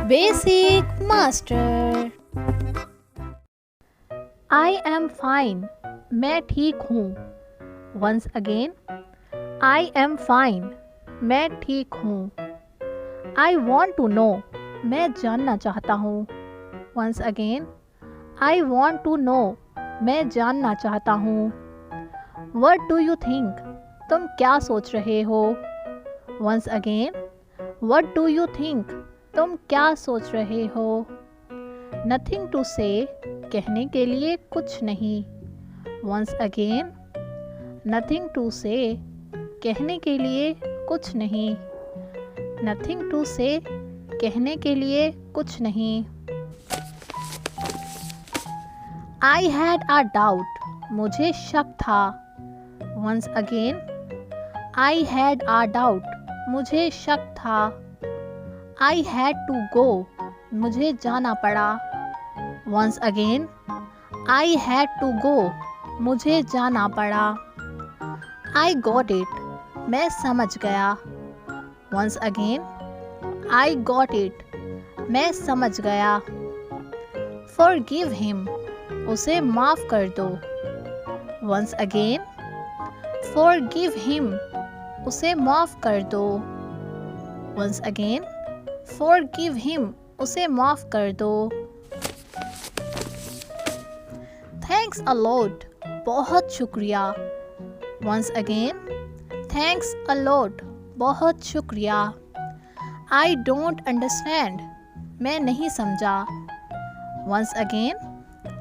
Basic Master. I am fine. मैं ठीक हूँ. Once again. I am fine. मैं ठीक हूँ. I want to know. मैं जानना चाहता हूँ. Once again. I want to know. मैं जानना चाहता हूँ. What do you think? तुम क्या सोच रहे हो? Once again. What do you think? तुम क्या सोच रहे हो? Nothing to say. कहने के लिए कुछ नहीं. Once again. Nothing to say. कहने के लिए कुछ नहीं. Nothing to say. कहने के लिए कुछ नहीं. I had a doubt. मुझे शक था. Once again. I had a doubt. मुझे शक था. I had to go. मुझे जाना पड़ा. Once again. I had to go. मुझे जाना पड़ा. I got it. मैं समझ गया. Once again. I got it. मैं समझ गया. Forgive him. उसे माफ़ कर दो. Once again. Forgive him. उसे माफ़ कर दो. Once again. Forgive him. उसे माफ़ कर दो. Thanks a lot. बहुत शुक्रिया. Once again. Thanks a lot. बहुत शुक्रिया. I don't understand. मैं नहीं समझा. Once again.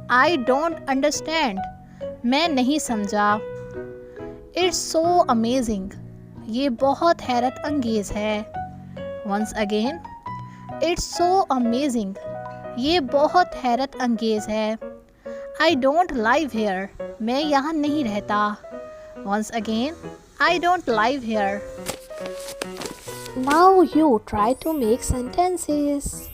I don't understand. मैं नहीं समझा. It's so amazing. ये बहुत हैरत अंगेज़ है. Once again. It's so amazing. ये बहुत हैरत अंगेज़ है. I don't live here. मैं यहाँ नहीं रहता. Once again. I don't live here. Now you try to make sentences.